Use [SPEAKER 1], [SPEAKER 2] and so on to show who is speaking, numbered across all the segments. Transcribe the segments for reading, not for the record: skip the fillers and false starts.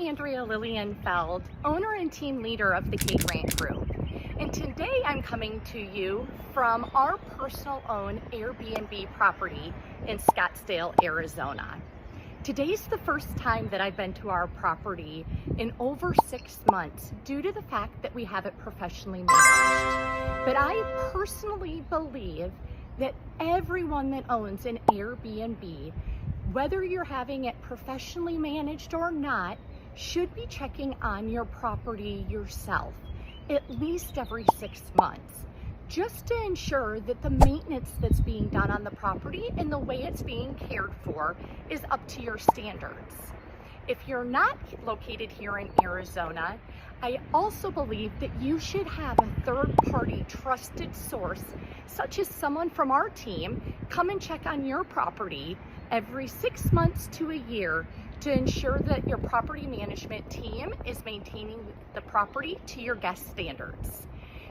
[SPEAKER 1] Andrea Lilienfeld, owner and team leader of the K-Grant Group. And today I'm coming to you from our personal owned Airbnb property in Scottsdale, Arizona. Today's the first time that I've been to our property in over 6 months due to the fact that we have it professionally managed. But I personally believe that everyone that owns an Airbnb, whether you're having it professionally managed or not, should be checking on your property yourself at least every 6 months, just to ensure that the maintenance that's being done on the property and the way it's being cared for is up to your standards. If you're not located here in Arizona, I also believe that you should have a third-party trusted source, such as someone from our team, come and check on your property every 6 months to a year to ensure that your property management team is maintaining the property to your guest standards.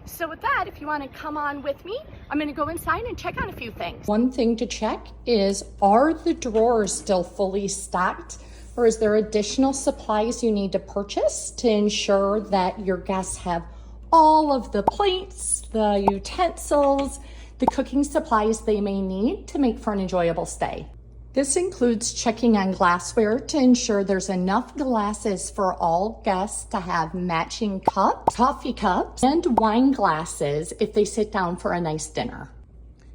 [SPEAKER 1] So with that, if you want to come on with me, I'm going to go inside and check on a few things.
[SPEAKER 2] One thing to check is, are the drawers still fully stocked, or is there additional supplies you need to purchase to ensure that your guests have all of the plates, the utensils, the cooking supplies they may need to make for an enjoyable stay? This includes checking on glassware to ensure there's enough glasses for all guests to have matching cups, coffee cups, and wine glasses if they sit down for a nice dinner.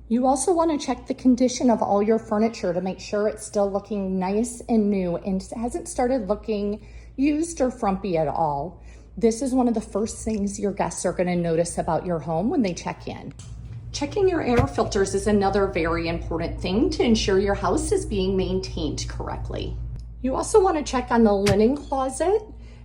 [SPEAKER 2] You also want to check the condition of all your furniture to make sure it's still looking nice and new and hasn't started looking used or frumpy at all. This is one of the first things your guests are going to notice about your home when they check in. Checking your air filters is another very important thing to ensure your house is being maintained correctly. You also want to check on the linen closet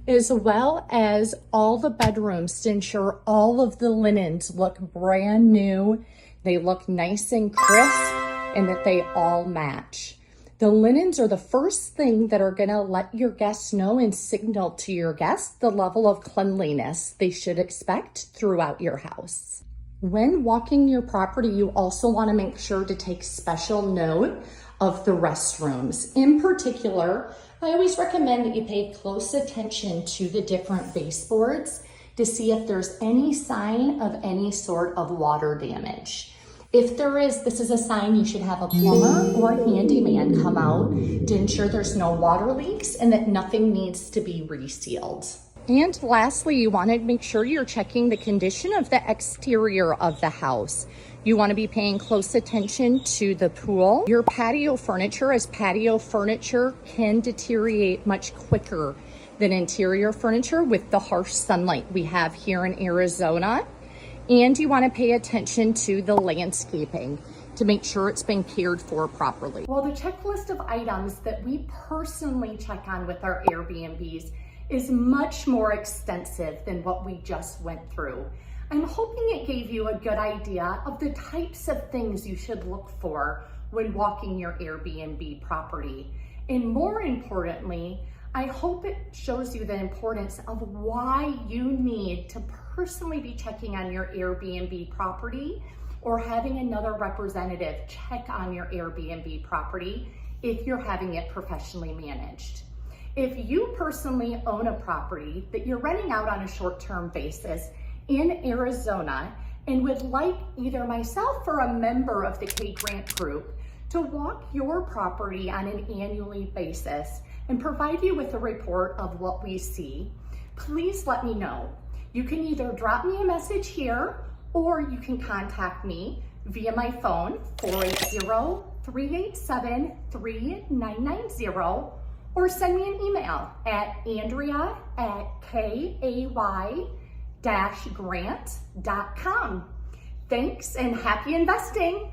[SPEAKER 2] as well as all the bedrooms to ensure all of the linens look brand new, they look nice and crisp, and that they all match. The linens are the first thing that are going to let your guests know and signal to your guests the level of cleanliness they should expect throughout your house. When walking your property, you also want to make sure to take special note of the restrooms. In particular, I always recommend that you pay close attention to the different baseboards to see if there's any sign of any sort of water damage. If there is, this is a sign you should have a plumber or a handyman come out to ensure there's no water leaks and that nothing needs to be resealed. And lastly, you want to make sure you're checking the condition of the exterior of the house. You want to be paying close attention to the pool, your patio furniture, as patio furniture can deteriorate much quicker than interior furniture with the harsh sunlight we have here in Arizona. And you want to pay attention to the landscaping to make sure it's been cared for properly.
[SPEAKER 1] Well, the checklist of items that we personally check on with our Airbnbs is much more extensive than what we just went through. I'm hoping it gave you a good idea of the types of things you should look for when walking your Airbnb property. And more importantly, I hope it shows you the importance of why you need to personally be checking on your Airbnb property or having another representative check on your Airbnb property if you're having it professionally managed. If you personally own a property that you're renting out on a short-term basis in Arizona and would like either myself or a member of the K-Grant Group to walk your property on an annually basis and provide you with a report of what we see, please let me know. You can either drop me a message here or you can contact me via my phone, 480-387-3990, or send me an email at andrea@kay-grant.com. Thanks and happy investing.